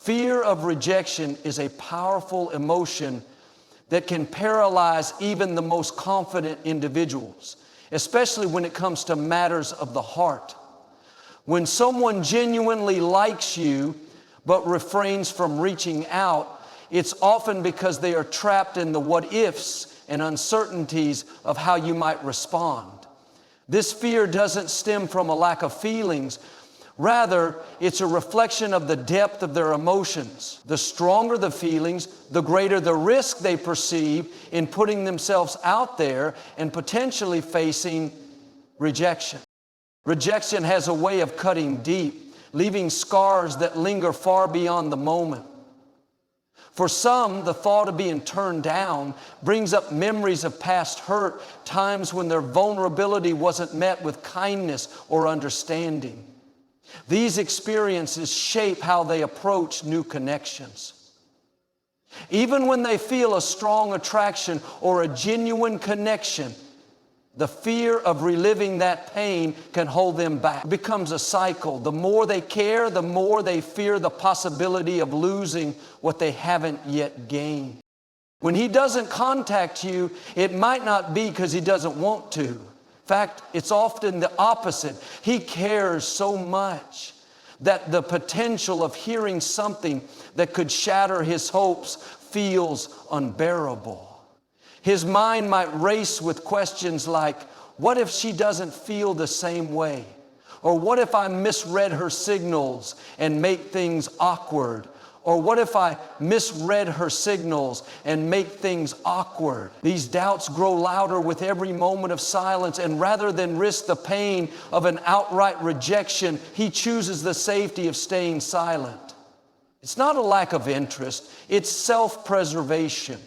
Fear of rejection is a powerful emotion that can paralyze even the most confident individuals, especially when it comes to matters of the heart. When someone genuinely likes you but refrains from reaching out, it's often because they are trapped in the what-ifs and uncertainties of how you might respond. This fear doesn't stem from a lack of feelings. Rather, it's a reflection of the depth of their emotions. The stronger the feelings, the greater the risk they perceive in putting themselves out there and potentially facing rejection. Rejection has a way of cutting deep, leaving scars that linger far beyond the moment. For some, the thought of being turned down brings up memories of past hurt, times when their vulnerability wasn't met with kindness or understanding. These experiences shape how they approach new connections. Even when they feel a strong attraction or a genuine connection, the fear of reliving that pain can hold them back. It becomes a cycle. The more they care, the more they fear the possibility of losing what they haven't yet gained. When he doesn't contact you, it might not be because he doesn't want to. In fact, it's often the opposite. He cares so much that the potential of hearing something that could shatter his hopes feels unbearable. His mind might race with questions like, what if she doesn't feel the same way? Or what if I misread her signals and make things awkward? Or what if I misread her signals and make things awkward? These doubts grow louder with every moment of silence, and rather than risk the pain of an outright rejection, he chooses the safety of staying silent. It's not a lack of interest, it's self-preservation.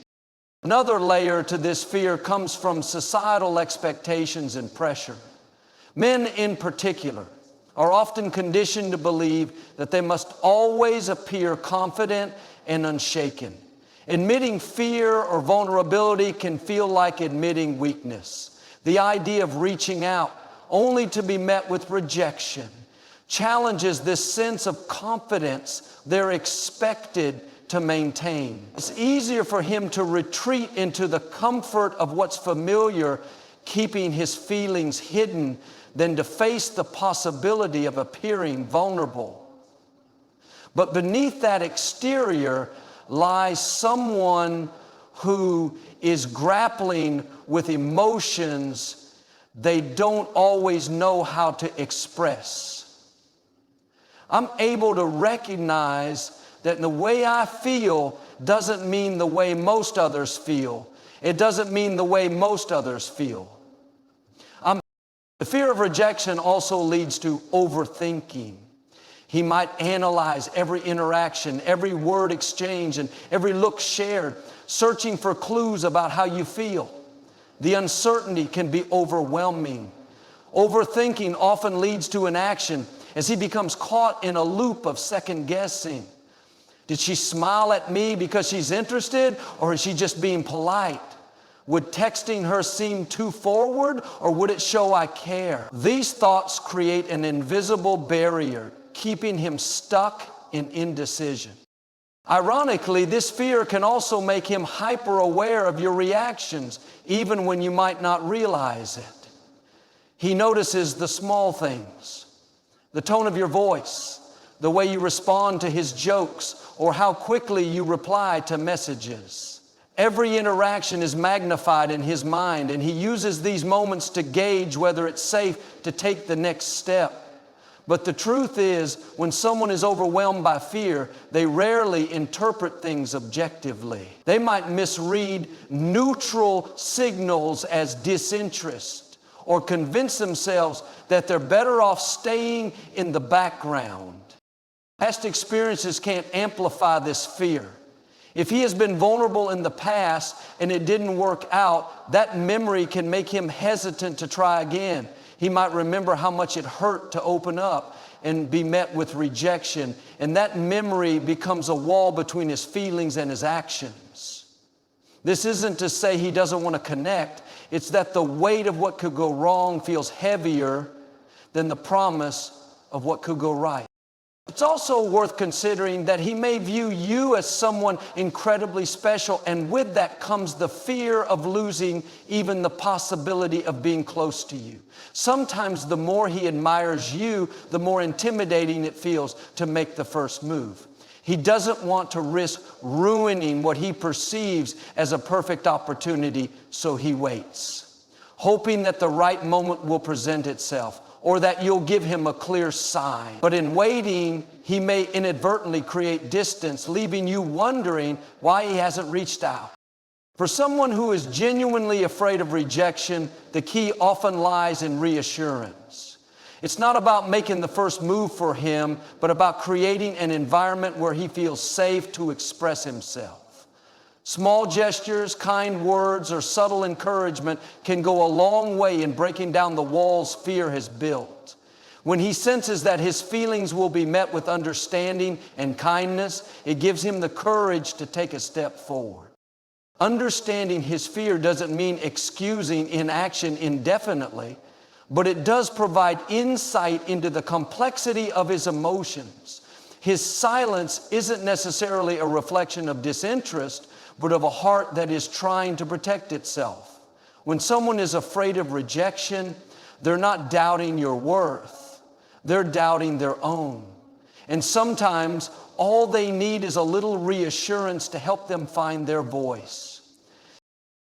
Another layer to this fear comes from societal expectations and pressure. Men in particular are often conditioned to believe that they must always appear confident and unshaken. Admitting fear or vulnerability can feel like admitting weakness. The idea of reaching out only to be met with rejection challenges this sense of confidence they're expected to maintain. It's easier for him to retreat into the comfort of what's familiar, keeping his feelings hidden, than to face the possibility of appearing vulnerable. But beneath that exterior lies someone who is grappling with emotions they don't always know how to express. I'm able to recognize that the way I feel doesn't mean the way most others feel. It doesn't mean the way most others feel. The fear of rejection also leads to overthinking. He might analyze every interaction, every word exchanged, and every look shared, searching for clues about how you feel. The uncertainty can be overwhelming. Overthinking often leads to inaction as he becomes caught in a loop of second guessing. Did she smile at me because she's interested, or is she just being polite? Would texting her seem too forward, or would it show I care? These thoughts create an invisible barrier, keeping him stuck in indecision. Ironically, this fear can also make him hyper-aware of your reactions, even when you might not realize it. He notices the small things, the tone of your voice, the way you respond to his jokes, or how quickly you reply to messages. Every interaction is magnified in his mind, and he uses these moments to gauge whether it's safe to take the next step. But the truth is, when someone is overwhelmed by fear, they rarely interpret things objectively. They might misread neutral signals as disinterest, or convince themselves that they're better off staying in the background. Past experiences can't amplify this fear. If he has been vulnerable in the past and it didn't work out, that memory can make him hesitant to try again. He might remember how much it hurt to open up and be met with rejection, and that memory becomes a wall between his feelings and his actions. This isn't to say he doesn't want to connect. It's that the weight of what could go wrong feels heavier than the promise of what could go right. It's also worth considering that he may view you as someone incredibly special, and with that comes the fear of losing even the possibility of being close to you. Sometimes the more he admires you, the more intimidating it feels to make the first move. He doesn't want to risk ruining what he perceives as a perfect opportunity, so he waits, hoping that the right moment will present itself, or that you'll give him a clear sign. But in waiting, he may inadvertently create distance, leaving you wondering why he hasn't reached out. For someone who is genuinely afraid of rejection, the key often lies in reassurance. It's not about making the first move for him, but about creating an environment where he feels safe to express himself. Small gestures, kind words, or subtle encouragement can go a long way in breaking down the walls fear has built. When he senses that his feelings will be met with understanding and kindness, it gives him the courage to take a step forward. Understanding his fear doesn't mean excusing inaction indefinitely, but it does provide insight into the complexity of his emotions. His silence isn't necessarily a reflection of disinterest, but of a heart that is trying to protect itself. When someone is afraid of rejection, they're not doubting your worth. They're doubting their own. And sometimes all they need is a little reassurance to help them find their voice.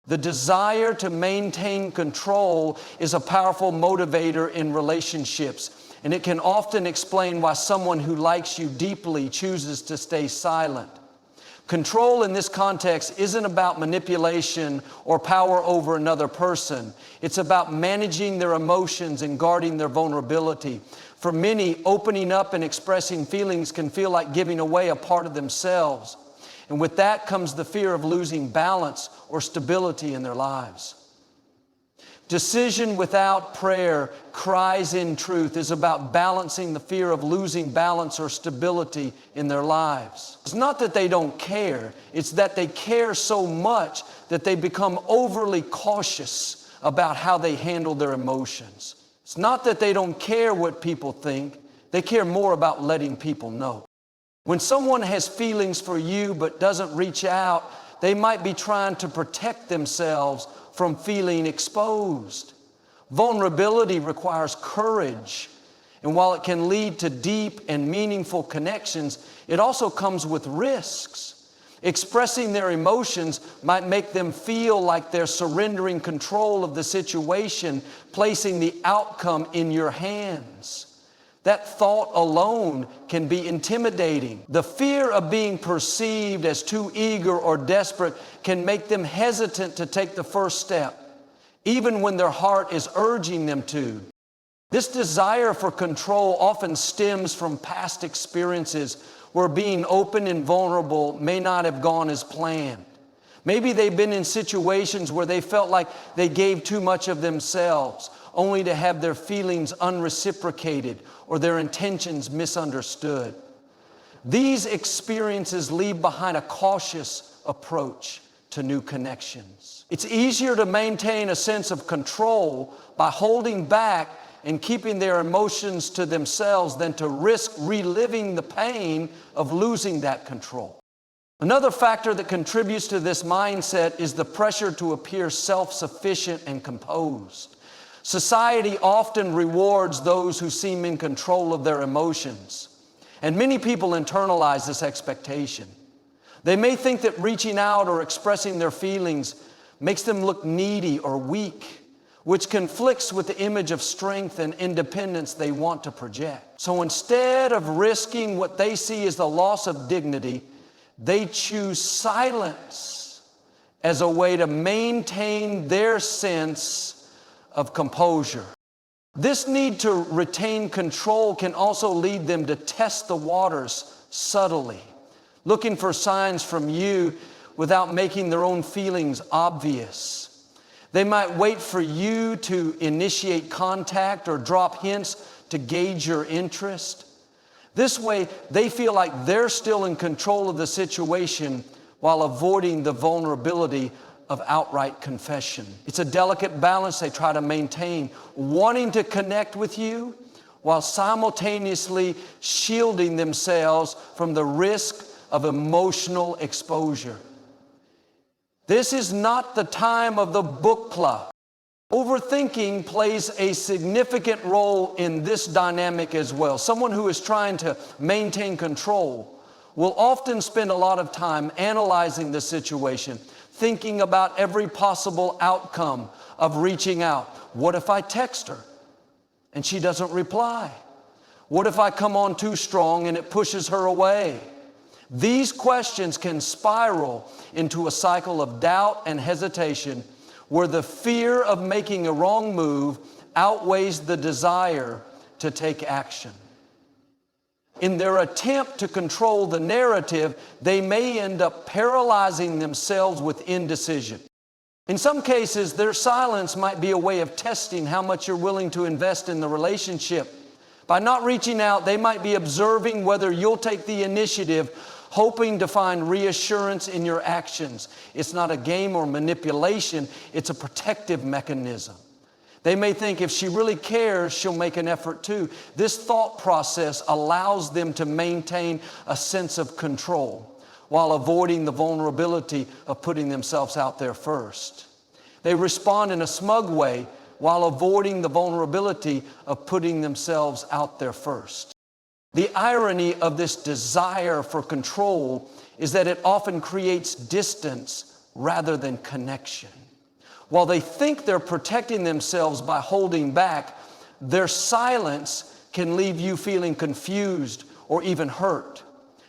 The desire to maintain control is a powerful motivator in relationships, and it can often explain why someone who likes you deeply chooses to stay silent. Control in this context isn't about manipulation or power over another person. It's about managing their emotions and guarding their vulnerability. For many, opening up and expressing feelings can feel like giving away a part of themselves. And with that comes the fear of losing balance or stability in their lives. Decision without prayer, cries in truth, is about balancing the fear of losing balance or stability in their lives. It's not that they don't care, it's that they care so much that they become overly cautious about how they handle their emotions. It's not that they don't care what people think, they care more about letting people know. When someone has feelings for you but doesn't reach out, they might be trying to protect themselves from feeling exposed. Vulnerability requires courage, and while it can lead to deep and meaningful connections, it also comes with risks. Expressing their emotions might make them feel like they're surrendering control of the situation, placing the outcome in your hands. That thought alone can be intimidating. The fear of being perceived as too eager or desperate can make them hesitant to take the first step, even when their heart is urging them to. This desire for control often stems from past experiences where being open and vulnerable may not have gone as planned. Maybe they've been in situations where they felt like they gave too much of themselves, only to have their feelings unreciprocated or their intentions misunderstood. These experiences leave behind a cautious approach to new connections. It's easier to maintain a sense of control by holding back and keeping their emotions to themselves than to risk reliving the pain of losing that control. Another factor that contributes to this mindset is the pressure to appear self-sufficient and composed. Society often rewards those who seem in control of their emotions, and many people internalize this expectation. They may think that reaching out or expressing their feelings makes them look needy or weak, which conflicts with the image of strength and independence they want to project. So instead of risking what they see as the loss of dignity, they choose silence as a way to maintain their sense of composure. This need to retain control can also lead them to test the waters subtly, looking for signs from you without making their own feelings obvious. They might wait for you to initiate contact or drop hints to gauge your interest. This way, they feel like they're still in control of the situation while avoiding the vulnerability of outright confession. It's a delicate balance they try to maintain, wanting to connect with you while simultaneously shielding themselves from the risk of emotional exposure. This is not the time of the book club. Overthinking plays a significant role in this dynamic as well. Someone who is trying to maintain control will often spend a lot of time analyzing the situation, thinking about every possible outcome of reaching out. What if I text her and she doesn't reply? What if I come on too strong and it pushes her away? These questions can spiral into a cycle of doubt and hesitation where the fear of making a wrong move outweighs the desire to take action. In their attempt to control the narrative, they may end up paralyzing themselves with indecision. In some cases, their silence might be a way of testing how much you're willing to invest in the relationship. By not reaching out, they might be observing whether you'll take the initiative, hoping to find reassurance in your actions. It's not a game or manipulation, it's a protective mechanism. They may think if she really cares, she'll make an effort too. This thought process allows them to maintain a sense of control while avoiding the vulnerability of putting themselves out there first. They respond in a smug way while avoiding the vulnerability of putting themselves out there first. The irony of this desire for control is that it often creates distance rather than connection. While they think they're protecting themselves by holding back, their silence can leave you feeling confused or even hurt.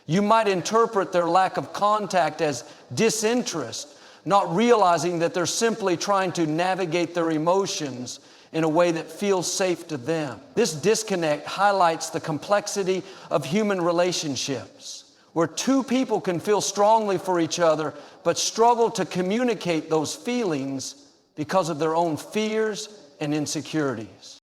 You might interpret their lack of contact as disinterest, not realizing that they're simply trying to navigate their emotions in a way that feels safe to them. This disconnect highlights the complexity of human relationships, where two people can feel strongly for each other, but struggle to communicate those feelings because of their own fears and insecurities.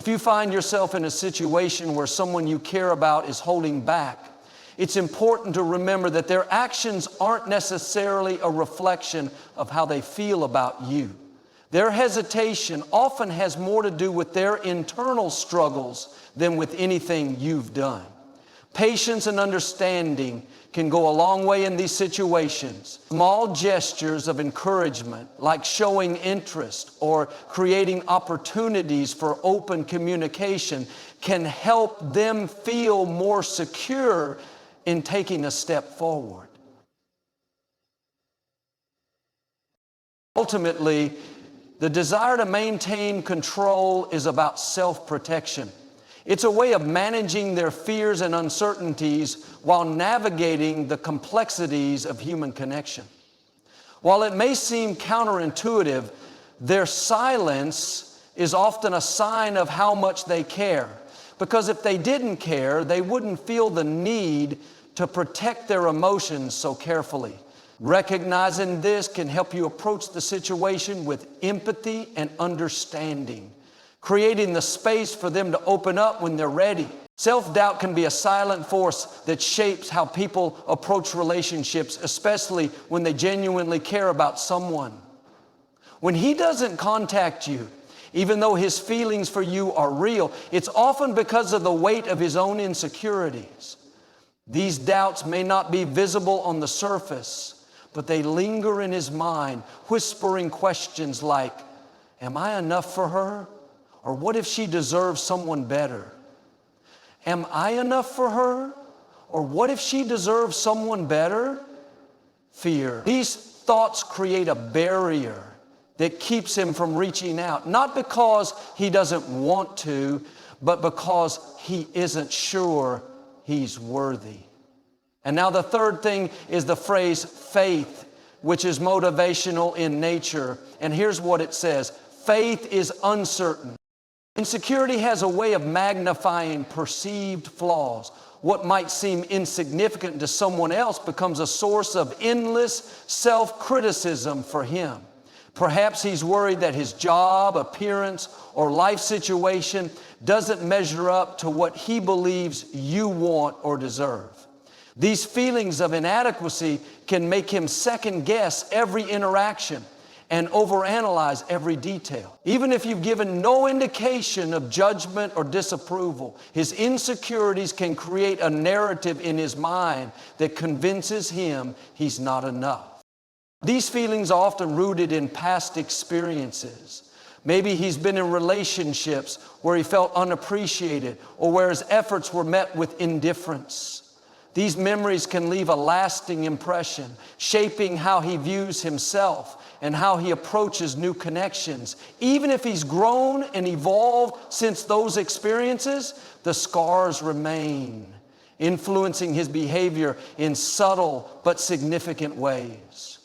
If you find yourself in a situation where someone you care about is holding back, it's important to remember that their actions aren't necessarily a reflection of how they feel about you. Their hesitation often has more to do with their internal struggles than with anything you've done. Patience and understanding can go a long way in these situations. Small gestures of encouragement, like showing interest or creating opportunities for open communication, can help them feel more secure in taking a step forward. Ultimately, the desire to maintain control is about self-protection. It's a way of managing their fears and uncertainties while navigating the complexities of human connection. While it may seem counterintuitive, their silence is often a sign of how much they care. Because if they didn't care, they wouldn't feel the need to protect their emotions so carefully. Recognizing this can help you approach the situation with empathy and understanding, creating the space for them to open up when they're ready. Self-doubt can be a silent force that shapes how people approach relationships, especially when they genuinely care about someone. When he doesn't contact you, even though his feelings for you are real, it's often because of the weight of his own insecurities. These doubts may not be visible on the surface, but they linger in his mind, whispering questions like, am I enough for her? Or what if she deserves someone better? Am I enough for her? Or what if she deserves someone better? Fear. These thoughts create a barrier that keeps him from reaching out, not because he doesn't want to, but because he isn't sure he's worthy. And now the third thing is the phrase faith, which is motivational in nature. And here's what it says: faith is uncertain. Insecurity has a way of magnifying perceived flaws. What might seem insignificant to someone else becomes a source of endless self-criticism for him. Perhaps he's worried that his job, appearance, or life situation doesn't measure up to what he believes you want or deserve. These feelings of inadequacy can make him second guess every interaction and overanalyze every detail. Even if you've given no indication of judgment or disapproval, his insecurities can create a narrative in his mind that convinces him he's not enough. These feelings are often rooted in past experiences. Maybe he's been in relationships where he felt unappreciated or where his efforts were met with indifference. These memories can leave a lasting impression, shaping how he views himself and how he approaches new connections. Even if he's grown and evolved since those experiences, the scars remain, influencing his behavior in subtle but significant ways.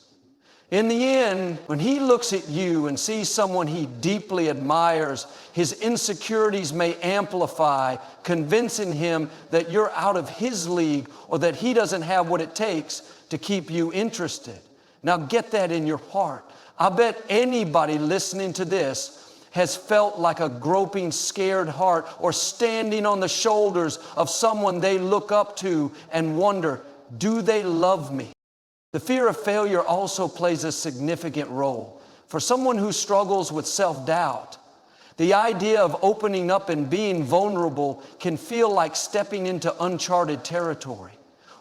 In the end, when he looks at you and sees someone he deeply admires, his insecurities may amplify, convincing him that you're out of his league or that he doesn't have what it takes to keep you interested. Now get that in your heart. I bet anybody listening to this has felt like a groping, scared heart or standing on the shoulders of someone they look up to and wonder, do they love me? The fear of failure also plays a significant role. For someone who struggles with self-doubt, the idea of opening up and being vulnerable can feel like stepping into uncharted territory.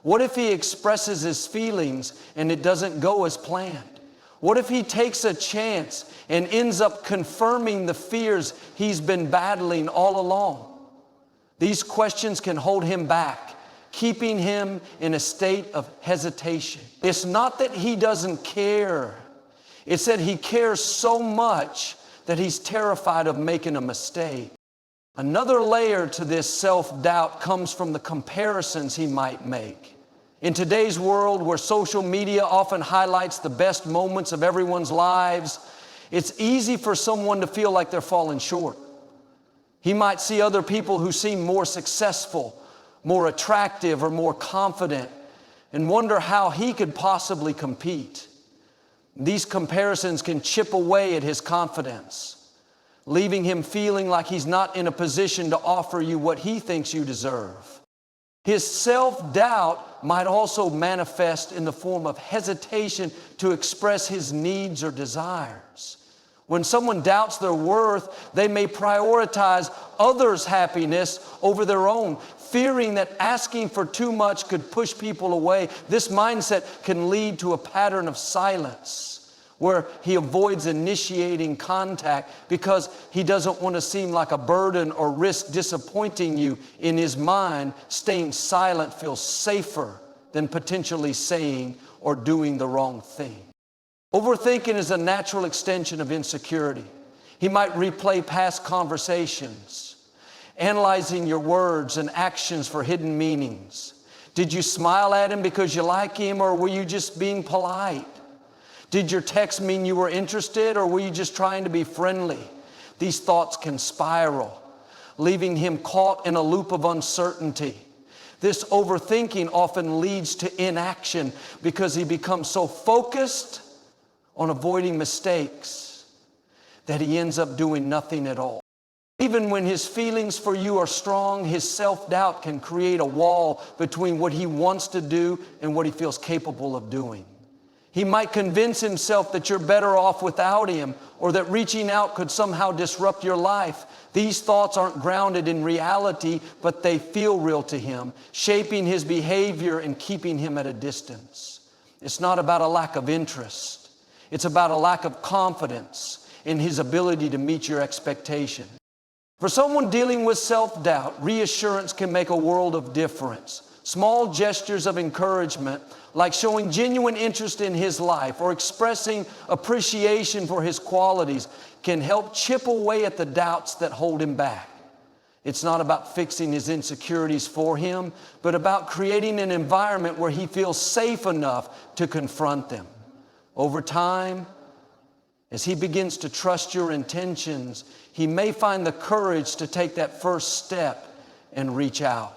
What if he expresses his feelings and it doesn't go as planned? What if he takes a chance and ends up confirming the fears he's been battling all along? These questions can hold him back, keeping him in a state of hesitation. It's not that he doesn't care. It's that he cares so much that he's terrified of making a mistake. Another layer to this self-doubt comes from the comparisons he might make. In today's world where social media often highlights the best moments of everyone's lives, it's easy for someone to feel like they're falling short. He might see other people who seem more successful, more attractive, or more confident, and wonder how he could possibly compete. These comparisons can chip away at his confidence, leaving him feeling like he's not in a position to offer you what he thinks you deserve. His self-doubt might also manifest in the form of hesitation to express his needs or desires. When someone doubts their worth, they may prioritize others' happiness over their own, fearing that asking for too much could push people away. This mindset can lead to a pattern of silence where he avoids initiating contact because he doesn't want to seem like a burden or risk disappointing you. In his mind, staying silent feels safer than potentially saying or doing the wrong thing. Overthinking is a natural extension of insecurity. He might replay past conversations, analyzing your words and actions for hidden meanings. Did you smile at him because you like him, or were you just being polite? Did your text mean you were interested, or were you just trying to be friendly? These thoughts can spiral, leaving him caught in a loop of uncertainty. This overthinking often leads to inaction because he becomes so focused on avoiding mistakes that he ends up doing nothing at all. Even when his feelings for you are strong, his self-doubt can create a wall between what he wants to do and what he feels capable of doing. He might convince himself that you're better off without him, or that reaching out could somehow disrupt your life. These thoughts aren't grounded in reality, but they feel real to him, shaping his behavior and keeping him at a distance. It's not about a lack of interest. It's about a lack of confidence in his ability to meet your expectation. For someone dealing with self-doubt, reassurance can make a world of difference. Small gestures of encouragement, like showing genuine interest in his life or expressing appreciation for his qualities, can help chip away at the doubts that hold him back. It's not about fixing his insecurities for him, but about creating an environment where he feels safe enough to confront them. Over time, as he begins to trust your intentions, he may find the courage to take that first step and reach out.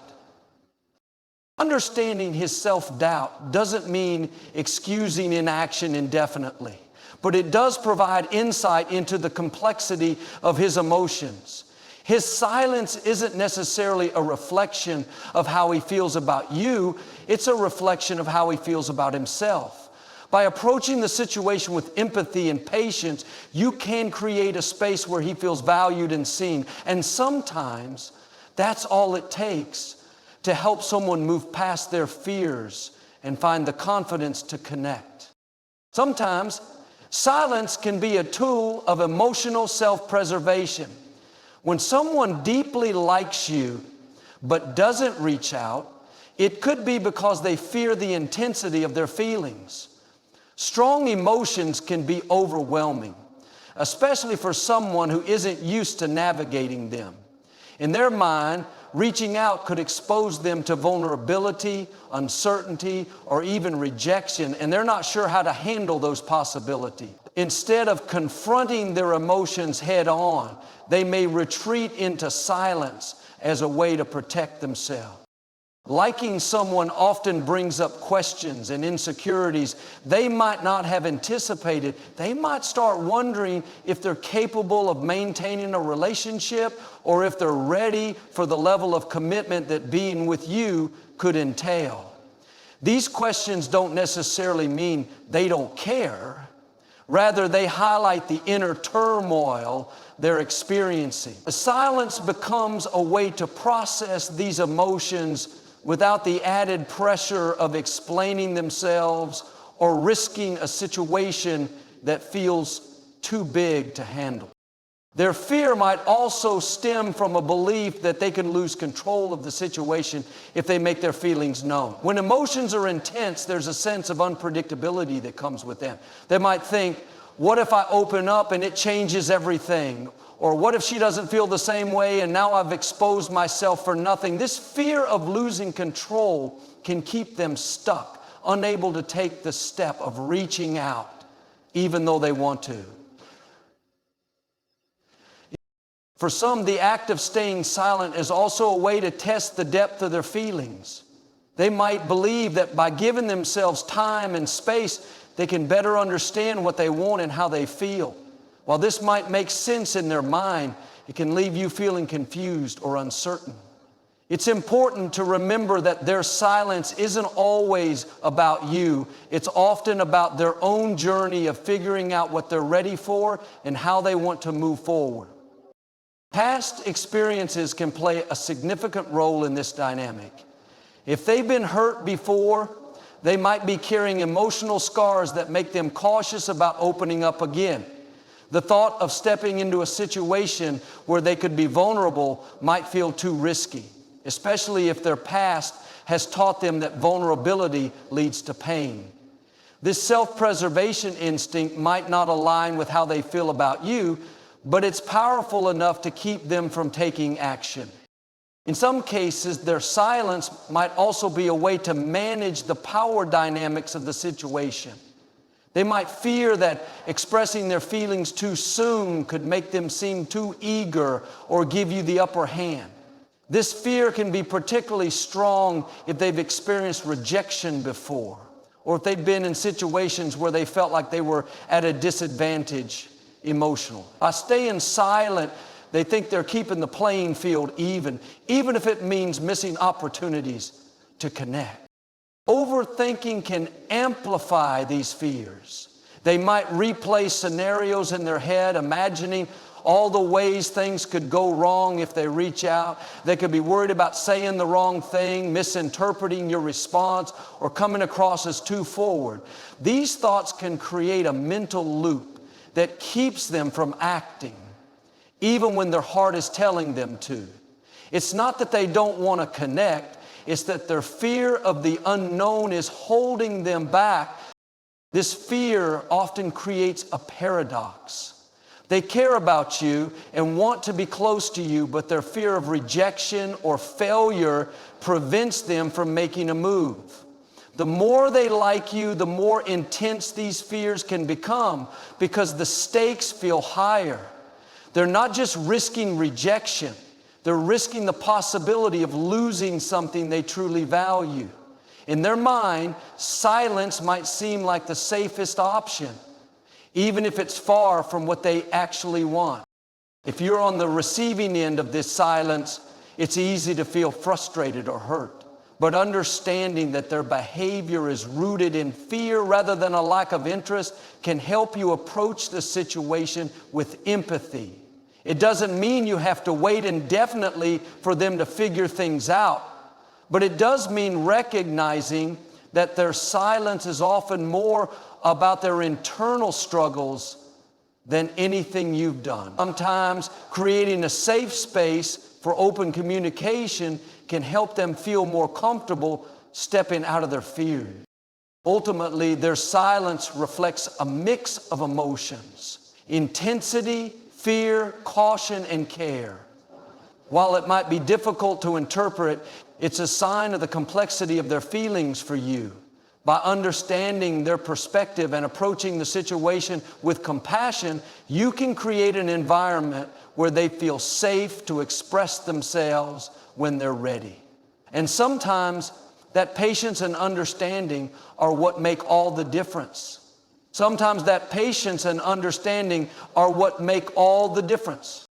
Understanding his self-doubt doesn't mean excusing inaction indefinitely, but it does provide insight into the complexity of his emotions. His silence isn't necessarily a reflection of how he feels about you. It's a reflection of how he feels about himself. By approaching the situation with empathy and patience, you can create a space where he feels valued and seen. And sometimes that's all it takes to help someone move past their fears and find the confidence to connect. Sometimes silence can be a tool of emotional self-preservation. When someone deeply likes you but doesn't reach out, it could be because they fear the intensity of their feelings. Strong emotions can be overwhelming, especially for someone who isn't used to navigating them. In their mind, reaching out could expose them to vulnerability, uncertainty, or even rejection, and they're not sure how to handle those possibilities. Instead of confronting their emotions head on, they may retreat into silence as a way to protect themselves. Liking someone often brings up questions and insecurities they might not have anticipated. They might start wondering if they're capable of maintaining a relationship or if they're ready for the level of commitment that being with you could entail. These questions don't necessarily mean they don't care. Rather, they highlight the inner turmoil they're experiencing. Silence becomes a way to process these emotions without the added pressure of explaining themselves or risking a situation that feels too big to handle. Their fear might also stem from a belief that they can lose control of the situation if they make their feelings known. When emotions are intense, there's a sense of unpredictability that comes with them. They might think, what if I open up and it changes everything? Or what if she doesn't feel the same way and now I've exposed myself for nothing? This fear of losing control can keep them stuck, unable to take the step of reaching out, even though they want to. For some, the act of staying silent is also a way to test the depth of their feelings. They might believe that by giving themselves time and space, they can better understand what they want and how they feel. While this might make sense in their mind, it can leave you feeling confused or uncertain. It's important to remember that their silence isn't always about you. It's often about their own journey of figuring out what they're ready for and how they want to move forward. Past experiences can play a significant role in this dynamic. If they've been hurt before, they might be carrying emotional scars that make them cautious about opening up again. The thought of stepping into a situation where they could be vulnerable might feel too risky, especially if their past has taught them that vulnerability leads to pain. This self-preservation instinct might not align with how they feel about you, but it's powerful enough to keep them from taking action. In some cases, their silence might also be a way to manage the power dynamics of the situation. They might fear that expressing their feelings too soon could make them seem too eager or give you the upper hand. This fear can be particularly strong if they've experienced rejection before, or if they've been in situations where they felt like they were at a disadvantage emotionally. By staying silent, they think they're keeping the playing field even if it means missing opportunities to connect. Overthinking can amplify these fears. They might replay scenarios in their head, imagining all the ways things could go wrong if they reach out. They could be worried about saying the wrong thing, misinterpreting your response, or coming across as too forward. These thoughts can create a mental loop that keeps them from acting, even when their heart is telling them to. It's not that they don't want to connect, it's that their fear of the unknown is holding them back. This fear often creates a paradox. They care about you and want to be close to you, but their fear of rejection or failure prevents them from making a move. The more they like you, the more intense these fears can become because the stakes feel higher. They're not just risking rejection, they're risking the possibility of losing something they truly value. In their mind, silence might seem like the safest option, even if it's far from what they actually want. If you're on the receiving end of this silence, it's easy to feel frustrated or hurt. but understanding that their behavior is rooted in fear rather than a lack of interest can help you approach the situation with empathy. It doesn't mean you have to wait indefinitely for them to figure things out, but it does mean recognizing that their silence is often more about their internal struggles than anything you've done. Sometimes creating a safe space for open communication can help them feel more comfortable stepping out of their fear. Ultimately, their silence reflects a mix of emotions: intensity, fear, caution, and care. While it might be difficult to interpret, it's a sign of the complexity of their feelings for you. By understanding their perspective and approaching the situation with compassion, you can create an environment where they feel safe to express themselves when they're ready. And sometimes that patience and understanding are what make all the difference. Sometimes that patience and understanding are what make all the difference.